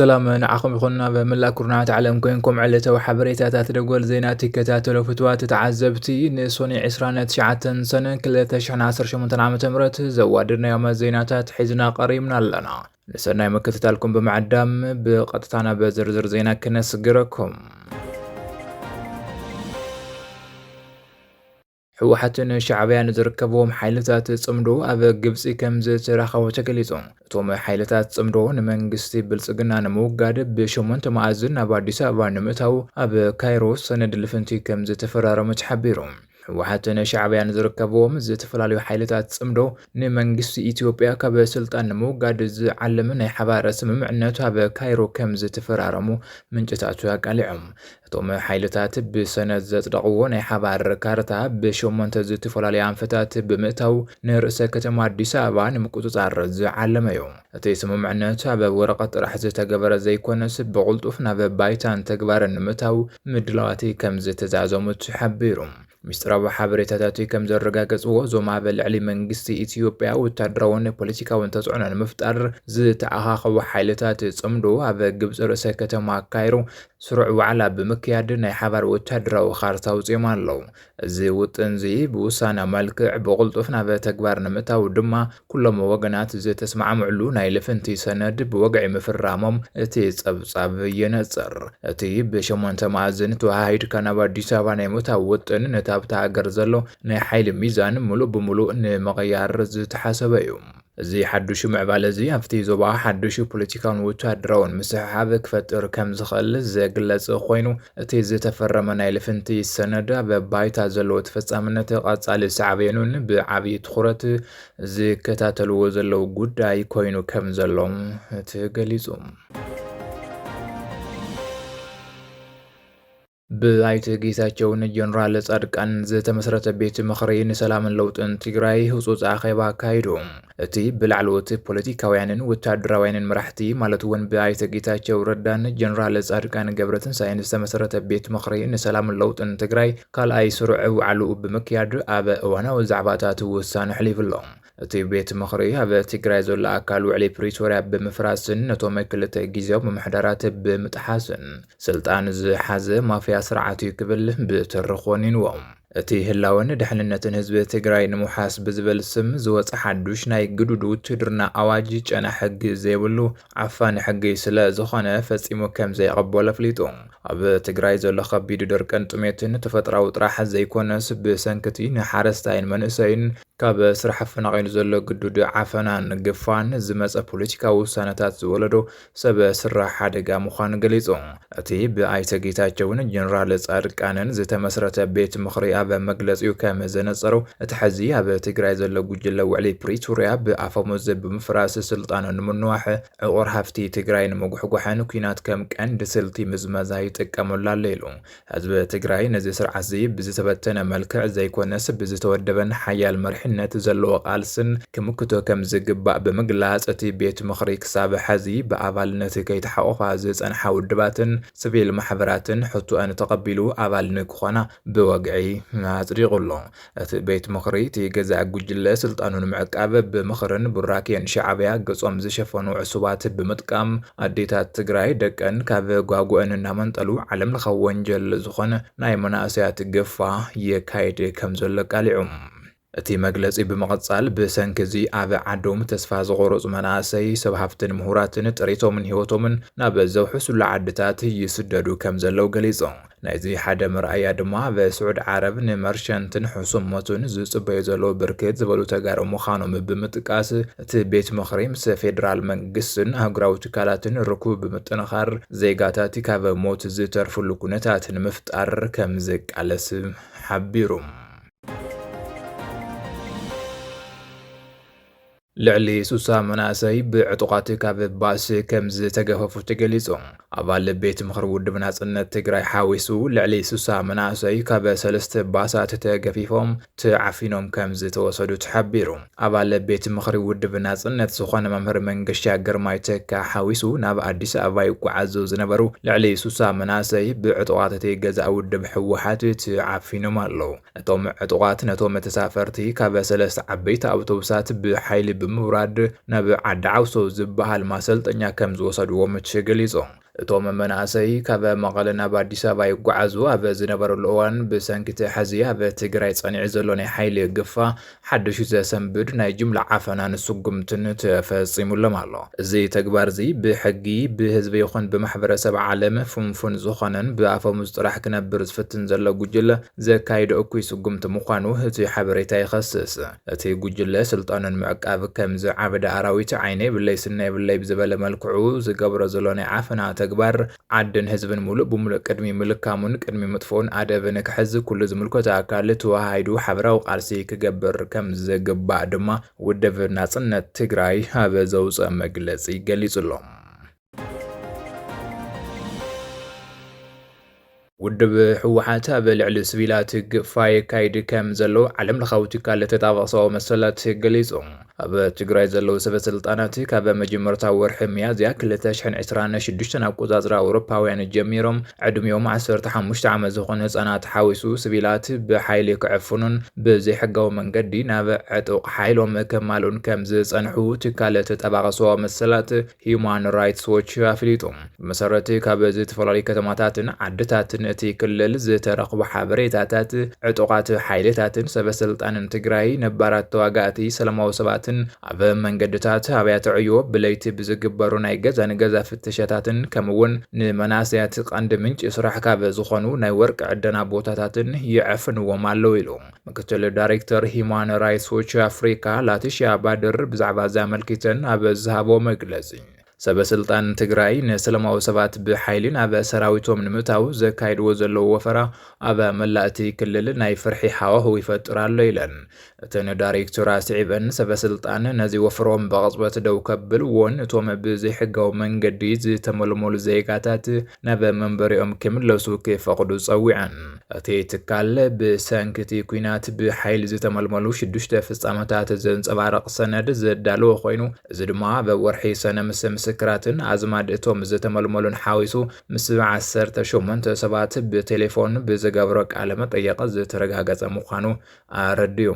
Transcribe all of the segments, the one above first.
سلام نعاكم يخونا بملا كورنات عالم كوينكم علته وحبريتات دقول زينات كتاتلو فتوات تعذبتي نسوني عسرانات شعاتن سنة كلتا شحن عصر شمونتن عام تمرت زوادرنا يوم زيناتات حزنا قريبنا لنا لسنا يمكتتالكم بمعدام بقطتانا بزرزر زينا كنس قركم حوحتن شعبيان زركبهم حيلتات صمدو أب جبسي كمز تراخو تكليزون توم حيلتات صمدو نمنجستي بلصقنا نموقاد بشمون تمازن أب أديس أبا نمتاو أب كايرو سند الفنتي كمز تفرار متحبيرون حوحتن شعبيان زركبهم زتفلاليو حيلتات صمدو نمنجستي إثيوبيا كاب سلطان نموقاد زعلمنا حبار سممعناتو أب كايرو كمز تفرارمو من جتاتو يقالعهم توم حيلتات بسنة زتدقو ناي حبار كارتا بشومنت زتفلالي أنفتات بمتاو نرأس كتم أديس أبا نمقوطار زعلميو أتي سممعناتو أب ورقة راح زتقبر زي كونس بغلطوفنا ببايتان تقبر نمتاو مدلواتي كم زتزازومو تحبيرو مستراب حبريتاتي كم زرقاقصو زوما بالعلي منجستي إثيوبيا وتدرون بوليتيكا وانتزعون المفتر زتعاقو حيلتات صمدو أب جبس رأس كتم كايرو سرع وعلا بمكياد ناي حبر وتدرو خارتاو زيمان لو زي وطنزي بوسانا مالكع بغلطوفنا بتكبار نمتاو دما كلهم وقنات زي تسمع معلو ناي لفنتي سند بوقع مفرامم اتي صبصاب ينصر اتي بشمون تمازن توهايد كان باديس أبا ناي متاو وطن نتابتا غرزلو ناي حيل ميزان ملو بملو مغيار زتحاسبيو زي حدوش معبال زي افتي زوبا حدوش بوليتيكان وتادرون مسحاب كفتر كم زخل زي قلص خوينو اتي زي تفرم ناي لفنتي السند ببايتا زلو تفصامنت قاصال سعبينون بعبي تخرت زي كتاتلو زلو غداي كوينو كم زلوم تغليزوم بأيت جيساتشون جنرال صادقان زتمسرت بيت مخرين سلام اللوطن تግራይ ህጹጽ አኼባ ካይዶም እቲ ብላዕለዎት ፖለቲካውያንን ወታደራውያንን መራሕቲ ማለት እውን በአይተ ጌታቸው ረዳን ጀነራል ጻድቃን ገብረትንሳኤን ዝተመሰረተ ቤት ምኽሪ ሰላም ለውጥን ትግራይ ካልኣይ ስሩዕ ውዓሉ ብምክያድ ኣብ እዋናዊ ዛዕባታት ውሳነ ሕሊፍሎም እቲ ቤት ምኽሪ ኣብ ትግራይ ዘሎ ኣካል ውዕሊ ፕሪቶሪያ ብምፍራስን ነቶም ክልተ ጊዜያዊ ምምሕዳራት ብምጥሓስን ስልጣን ዝሓዘ ማፍያ ስርዓት ክብል ብትርኾኒንዎም እቲ ህላውን ድሕንነትን ህዝቢ ትግራይ ንምሓስ ብዝብል ስም ዝወጽ ሓዱሽ ናይ ግዱድ ውትድርና ኣዋጅ ጨና ሕጊ ዘይብሉ ዓፋን ሕጊ ስለ ዝኾነ ፈጺሙ ከም ዘይቐበሎ ኣፍሊጡ ኣብ ትግራይ ዘሎ ከቢድ ድርቅን ጥሜትን ተፈጥራዊ ጥራሕ ዘይኮነስ ብሰንኪቲ ንሓረስታይን መንእሰይን ካብ ስራሕ ፈናቒሉ ዘሎ ግዱድ ዓፈናን ግፋን ዝመፀ ፖለቲካዊ ውሳነታት ዝወለዶ ሰብ ስራሕ ሓደጋ ምዃኑ ገሊጹ እቲ ብኣይተ ጌታቸውን ጀነራል ጻድቃንን ዝተመስረተ ቤት ምኽሪ ኣብ መግለጺኡ ከም ዘነጸሩ እቲ ሕዚ ኣብ ትግራይ ዘሎ ጉጅለ ውዕሊ ፕሪቶሪያ ብኣፈሙዝ ብምፍራስ ስልጣን ንምንዋሕ ዕቑር ሃፍቲ ትግራይ ንምጉሕጓሕን ኩናት ከም ቀንዲ ስልቲ ምዝመዛ ይጥቀመሉ ኣሎ ኢሉ ህዝቢ ትግራይ ነዚ ስርዓት እዚ ብዝተበተነ መልክዕ ዘይኮነስ ብዝተወደበን ሓያል መርሕነት ዘለዎ ቃልስን ክምክቶ ከም ዝግባእ ብምግላጽ እቲ ቤት ምኽሪ ክሳብ ሕዚ ብኣባልነት ከይተሓቆፋ ዝጸንሐ ውድባትን ሲቪል ማሕበራትን ሕቱአን ተቐቢሉ ኣባል ንክኾና ብወግዒ አጽሪቁሎ እቲ ቤት ምኽሪ እቲ ገዛእ ጉጅለ ስልጣኑ ንምዕቃብ ብምኽርን ቡራኬን ሻዕብያ ገጾም ዝሸፈኑ ዕሱባት ብምጥቃም ኣዴታት ትግራይ ደቀን ካብ ጓጉአን እናመንጠሉ ዓለም ለኸ ወንጀል ዝኾነ ናይ መናእሰያት ገፋ የካይድ ከም ዘሎ ቃሊዑ እቲ መግለጺ ብምቕጻል ብሰንኪዚ ኣብ ዓዶም ተስፋ ዝቆረጹ መናእሰይ ሰብ ሃፍትን ምሁራትን ጥሪቶምን ህይወቶምን ናብ ዘውሕሱሉ ዓድታት ይስደዱ ከም ዘለው ገሊጹ ናይዚ ሓደ ምርኣያ ድማ በስዑድ ዓረብ ንመርሸንትን ሕሱሞትን ዝጽበዩ ዘሎ ብርክት ዝበሉ ተጋሩ ምዃኖም ብምጥቃስ እቲ ቤት ምኽሪ ምስ ፌደራል መንግስትን ኣህጉራዊ ትካላትን ርኩብ ብምጥንኻር ዜጋታት ካብ ሞት ዝተርፍሉ ኩነታት ንምፍጣር ከም ዝቃለስ ሓቢሩ لعلي سوسا مناسي بعطقات كاب باس كم زتجفف تجلسو أبال بيت مخر ود بناصنة تجراي حاويسو لعلي سوسا مناسي كاب سلست باسات تجفيفهم تعفينهم كم زتوصلوا تحبيرو أبال بيت مخر ود بناصنة سخان ممر منجشا جرمايتك حاويسو ناب أديس أباي وعزو زنبرو لعلي سوسا مناسي بعطقات تجزا ود بحوحات تعفينهم الله توم عطقات نتوم تسافرتي كاب سلست عبيت أوتوبسات بحيل ብምውራድ ናብ ዓዲ ዓውሶ ዝበሃል ማሰልጠኛ ከም ዝወሰድዎም ገሊጾም እቶም መናእሰይ ካብ መቐለ ናብ ኣዲስ ኣበባ ይጓዓዙ ኣብ ዝነበረሉ እዋን ብሰንኪቲ ሕዚ ኣብ ትግራይ ጸኒዑ ዘሎ ናይ ሓይሊ ግፋ ሓድሽ ዘሰንብድ ናይ ጅምላ ዓፈናን ስጉምትን ተፈጺሙሎም ኣሎ። እዚ ተግባር እዚ ብሕጊ ብህዝቢ ይኹን ብማሕበረሰብ ዓለም ፍንፉን ዝኾነን ብኣፈሙዝ ጥራሕ ክነብር ዝፍትን ዘሎ ጉጅለ ዘካይዶ እኩይ ስጉምቲ ምዃኑ እቲ ሓበሬታ ይኸስስ። እቲ ጉጅለ ስልጣኑን ምዕቃብ ከምዚ ዓበደ ኣራዊት ዓይነ ብለይ ስነ ብለይ ብዝበለ መልክዑ ዝገብሮ ዘሎ ናይ ዓፈና ተግባር ዓድን ህዝብን ሙሉእ ብምሉእ ቅድሚ ምልካሙን ቅድሚ ምጥፎን ኣደብን ክሕዝ ኩሉ ዝምልከቶ ኣካል ተዋሃይዱ ሓበራዊ ቃልሲ ክገብር ከም ዝግባእ ድማ ውድብ ናጽነት ትግራይ ኣብ ዘውፅአ መግለጺ ገሊጹሎም። ውድብ ሕወሓት ኣብ ልዕሊ ሲቪላት ግፋይ ካይድ ከም ዘሎ ዓለም ለኻዊ ትካል ተጣበቕሰ መሰላት ገሊጹ። ኣብ ትግራይ ዘለዉ ሰበስልጣናት ካብ መጀመርታ ወርሒ ሚያዝያ 2026 ኣቆጻጽራ ኣውሮፓውያን ጀሚሮም ዕድሚኦም 15 ዓመት ዝኾኑ ህጻናት ሓዊሱ ሲቪላት ብሓይሊ ክዕፍኑን ብዘይሕጋዊ መንገዲ ናብ ዕጡቕ ሓይሎም ከማልኡን ከም ዝጸንሑ ትካል ተጣበቕሰ መሰላት ሂዩማን ራይትስ ዎች ኣፍሊጡ። ብመሰረቲ ካብ ዝተፈላለዩ ከተማታትን ዓድታትን እቲ ክልል ዝተረኽቡ ሓበሬታታት ዕጡቓት ሓይልታትን ሰበስልጣንን ትግራይ ነባራት ተዋጋእቲ ሰላማዊ ሰባት ኣብ መንገድታት ኣብያተ ዕዮ ብለይቲ ብዝግበሩ ናይ ገዛ ንገዛ ፍተሻታትን ከምውን ንመናስያት ቀንዲ ምንጭ ስራሕ ካብ ዝኾኑ ናይ ወርቂ ዕደና ቦታታትን ይዕፍንዎም ኣለዉ ኢሉ ምክትል ዳይሬክተር ሂዩማን ራይትስ ዎች ኣፍሪካ ላቲሽያ ባድር ብዛዕባ ዘመልክተን ኣብ ዝሃቦ መግለጺ ሰበስልጣን ትግራይ ንሰላማዊ ሰባት ብሓይልን ኣብ ሰራዊቶም ንምእታው ዘካይድዎ ዘለዉ ወፈራ ኣብ መላእቲ ክልል ናይ ፍርሒ ሃዋህው ይፈጥር ኣሎ ኢለን እተን ዳይሬክተር ኣስዒበን ሰበስልጣን ነዚ ወፍሮም ብቕጽበት ደው ከብልዎን እቶም ብዘይሕጋዊ መንገዲ ዝተመልመሉ ዜጋታት ናብ መንበሪኦም ክምለሱ ክፈቕዱ ጸዊዐን እቲ ትካል ብሰንኪቲ ኩናት ብሓይሊ ዝተመልመሉ 6 ፍጻመታት ዘንጸባርቕ ሰነድ ዘዳለወ ኮይኑ እዚ ድማ በወርሒ ሰነ ምስክራትን ኣዝማድ እቶም ዝተመልመሉን ሓዊሱ ምስ 18 ሰባት ብቴሌፎን ብዝገብሮ ቃለ መጠይቅ ዝተረጋገጸ ምዃኑ ኣረድዩ።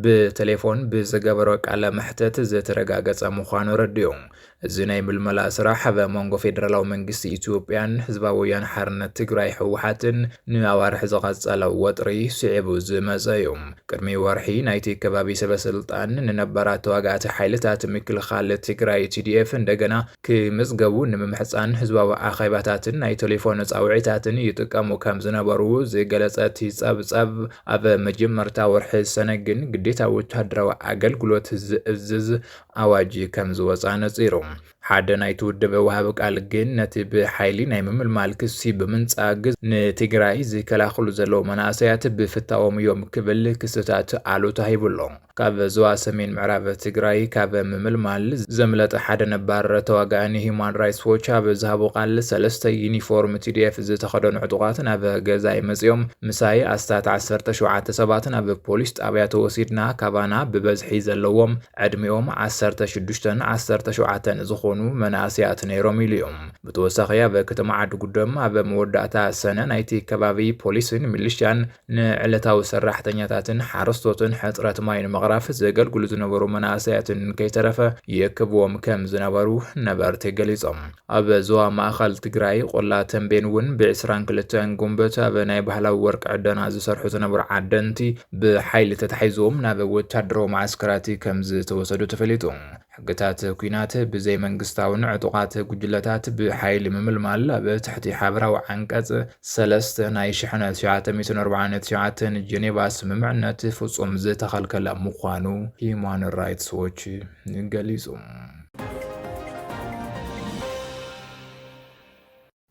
ብቴሌፎን ብዝገበሮ ቃለ መሕተት ዝተረጋገጸ ምዃኑ ረድዩ። እዚ ናይ ምልመላ ስራሕ ኣብ መንጎ ፌደራላዊ መንግስቲ ኢትዮጵያን ህዝባዊ ወያነ ሓርነት ትግራይ ሕወሓትን ንኣዋርሒ ዝቐጸለ ወጥሪ ስዒቡ ዝመጸ እዩ። ቅድሚ ወርሒ ናይቲ ከባቢ ሰበስልጣን ንነበራት ተዋጋእቲ ሓይልታት ምክልኻል ትግራይ TDF እንደገና ክምዝገቡ ንምምሕፃን ህዝባዊ ኣኼባታትን ናይ ቴሌፎን ጻውዒታትን ይጥቀሙ ከም ዝነበሩ ዝገለጸት ጸብጸብ ኣብ መጀመርታ ወርሒ ሰነ ግን ግዴታ ወተሃደራዊ ኣገልግሎት ዝእዝዝ ኣዋጅ ከም ዝወፃ ነጺሩ። ሓደ ናይቲ ውድብ ወሃቢ ቃል ግን ነቲ ብሓይሊ ናይ ምምልማል ክሲ ብምንጻግ ንትግራይ ዝከላኸሉ ዘለዉ መናእሰያት ብፍታዎም እዮም ክብል ክስታት ኣሉታ ሂብሎ። ካብ ዞባ ሰሜን ምዕራብ ትግራይ ካብ ምምልማል ዘምለጠ ሓደ ነባር ተዋጋእኒ ሂዩማን ራይትስ ዎች ኣብ ዝሃቦ ቃል 3 ዩኒፎርም TDF ዝተኸደኑ ዕጡቓት ናብ ገዛይ መጺኦም ምሳይ ኣስታት 17 ሰባት ኣብ ፖሊስ ጣብያ ተወሲድና ካባና ብበዝሒ ዘለዎም ዕድሚኦም 16ን 17 ዝኾኑ መናእሰያት ነይሮም ኢሉ እዮም። ብተወሳኺ ኣብ ከተማ ዓዲ ጉደም ኣብ መወዳእታ ሰነ ናይቲ ከባቢ ፖሊስን ሚሊሻን ንዕለታዊ ሰራሕተኛታትን ሓረስቶትን ሕፅረት ማይ ንምቕራፍ ዘገልግሉ ዝነበሩ መናእሰያትን ከይተረፈ ይእክብዎም ከም ዝነበሩ ነበርቲ ገሊፆም። ኣብ ዞባ ማእኸል ትግራይ ቆላ ተንቤን እውን ብ22 ጉንበት ኣብ ናይ ባህላዊ ወርቂ ዕደና ዝሰርሑ ዝነበሩ ዓደንቲ ብሓይሊ ተታሒዞም ናብ ወታደራዊ ማዕስከራት ከም ዝተወሰዱ ተፈሊጡ። ሕግታት ኩናት ብዘይ መንግስታውን ዕጡቓት ጉጅለታት ብሓይሊ ምምልማል ኣብ ትሕቲ ሓበራዊ ዓንቀጽ 3 ናይ 1949 ጀኔቫ ስምምዕነት ፍጹም ዝተኸልከለ ምዃኑ ሂዩማን ራይትስ ዎች ገሊጹ።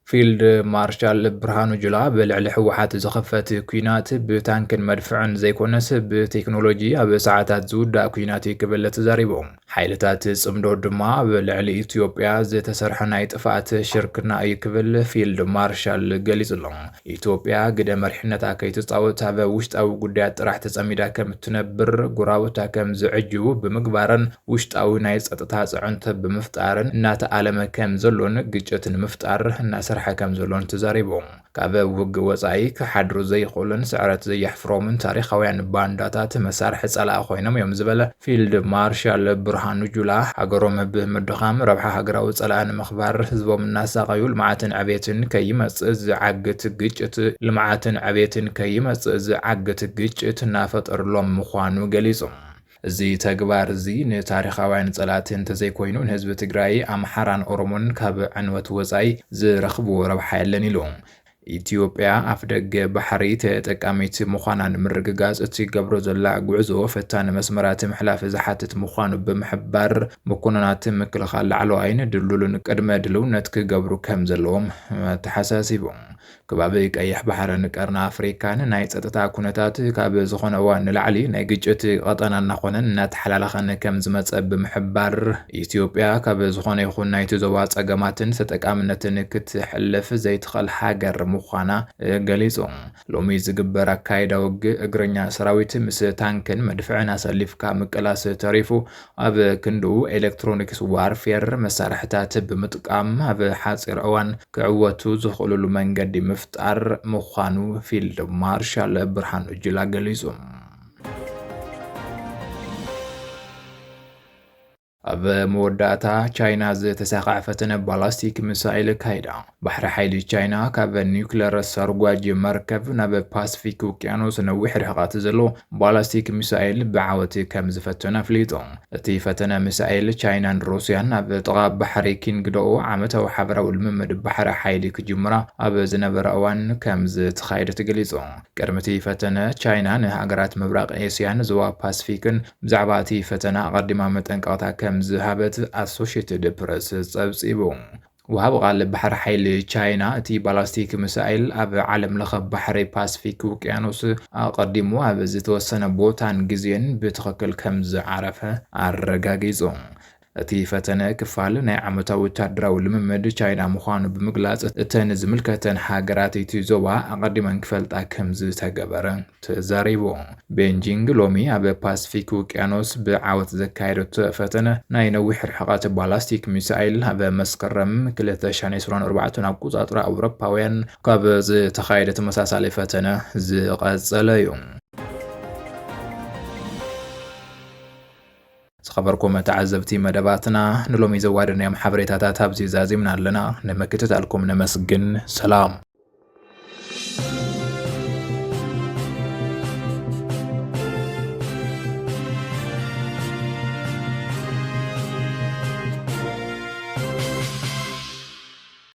ፊልድ ማርሻል ብርሃኑ ጁላ ብልዕሊ ሕወሓት ዝኸፈት ኩናት ብታንክን መድፍዕን ዘይኮነስ ብቴክኖሎጂ ኣብ ሰዓታት ዝውዳእ ኩናት ክብል ተዛሪቦም ሓይልታት ጽምዶ ድማ ብልዕሊ ኢትዮጵያ ዝተሰርሐ ናይ ጥፋኣት ሽርክና እዩ ክብል ፊልድ ማርሻል ገሊጹ ኣሎ። ኢትዮጵያ ግደ መሪሕነታ ከይትጻወት ኣብ ውሽጣዊ ጉዳያት ጥራሕ ተጸሚዳ ከም እትነብር ጉራቦታ ከም ዝዕጅቡ ብምግባርን ውሽጣዊ ናይ ጸጥታ ጽዕንቶ ብምፍጣርን እናተኣለመ ከም ዘሎን ግጭት ንምፍጣር እናሰርሐ እናሰርሐ ከም ዘሎን ተዛሪቦም ካብ ውግ ወጻኢ ክሓድሩ ዘይኽእሉን ስዕረት ዘየሕፍሮምን ታሪኻውያን ባንዳታት መሳርሒ ጸላእ ኮይኖም እዮም ዝበለ ፊልድ ማርሻል ብርሃኑ ጁላ ሃገሮም ብምድኻም ረብሓ ሃገራዊ ጸላእ ንምኽባር ህዝቦም እናሳቐዩ ልምዓትን ዕብየትን ከይመጽእ ዝዓግት ግጭት ግጭት እናፈጠሩሎም ምዃኑ ገሊጾም እዚ ተግባር እዚ ንታሪኻውያን ጸላእትን ተዘይኮይኑ ንህዝቢ ትግራይ ኣምሓራን ኦሮሞን ካብ ዕንወት ወጻኢ ዝረኽቡ ረብሓ የለን ኢሉ ኢትዮጵያ ኣፍ ደገ ባሕሪ ተጠቃሚት ምዃናን ምርግጋጽ እትገብሮ ዘላ ጉዕዞ ፈታኒ መስመራት ምሕላፍ ዝሓትት ምዃኑ ብምሕባር ምኩናናት ምክልኻል ላዕለዋይን ድልሉን ቅድመ ድልውነት ክገብሩ ከም ዘለዎም ተሓሳሲቦም ከባቢ ቀይሕ ባሕርን ቀርና ኣፍሪካን ናይ ጸጥታ ኩነታት ካብ ዝኾነ እዋን ንላዕሊ ናይ ግጭት ቀጠና እናኾነን እናተሓላለኸን ከም ዝመጸ ብምሕባር ኢትዮጵያ ካብ ዝኾነ ይኹን ናይቲ ዞባ ጸገማትን ተጠቃምነትን ክትሕልፍ ዘይትኽእል ሃገር ምዃና ገሊጾም ሎሚ ዝግበር ኣካይዳ ውግእ እግረኛ ሰራዊት ምስ ታንክን መድፍዕን ኣሰሊፍካ ምቅላስ ተሪፉ ኣብ ክንዱ ኤሌክትሮኒክስ ዋርፌር መሳርሕታት ብምጥቃም ኣብ ሓፂር እዋን ክዕወቱ ዝኽእልሉ መንገዲ ምፍጣር ምዃኑ ፊልድ ማርሻል ብርሃኑ ጁላ ገሊጾም ኣብ መወዳእታ ቻይና ዝተሳኽዐ ፈተነ ባላስቲክ ሚሳኤል ካይዳ ባሕሪ ሓይሊ ቻይና ካብ ኒውክለር ሰርጓጅ መርከብ ናብ ፓሲፊክ ውቅያኖስ ነዊሕ ርሕቐት ዘሎ ባላስቲክ ሚሳኤል ብዓወት ከም ዝፈተነ ኣፍሊጡ እቲ ፈተነ ሚሳኤል ቻይናን ሩስያን ኣብ ጥቓ ባሕሪ ኪንግዶኦ ዓመታዊ ሓበራዊ ልምምድ ባሕሪ ሓይሊ ክጅምራ ኣብ ዝነበረ እዋን ከም ዝተኻየደ ተገሊጹ ቅድሚ እቲ ፈተነ ቻይና ንሃገራት ምብራቕ ኤስያን ዞባ ፓሲፊክን ብዛዕባ እቲ ፈተነ ኣቐዲማ መጠንቀቕታ ከም ዝሃበት ኣሶሺየትድ ፕረስ ጸብጺቡ وهاب قال بحر حيل تشاينا تي بالاستيك مسائل أب عالم لخب بحر باسفيك وكيانوس قدموها بزيتوسنا بوتان جزين بتخكل كمز عرفه الرجاجيزون እቲ ፈተነ ክፋል ናይ ዓመታዊ ወታደራዊ ልምምድ ቻይና ምዃኑ ብምግላጽ እተን ዝምልከተን ሃገራት እቲ ዞባ ኣቐዲመን ክፈልጣ ከም ዝተገበረ ተዛሪቡ ቤጂንግ ሎሚ ኣብ ፓሲፊክ ውቅያኖስ ብዓወት ዘካየደት ፈተነ ናይ ነዊሕ ርሕቐት ባላስቲክ ሚሳኤል ኣብ መስከረም 2024 ኣቆጻጽራ ኣውሮፓውያን ካብ ዝተኻየደ ተመሳሳሊ ፈተነ ዝቐጸለ እዩ خبركم تعزبتي مدباتنا نلومي زوارنا يوم حبريتات تابزي زازمنا لنا نمكتت لكم نمسجن سلام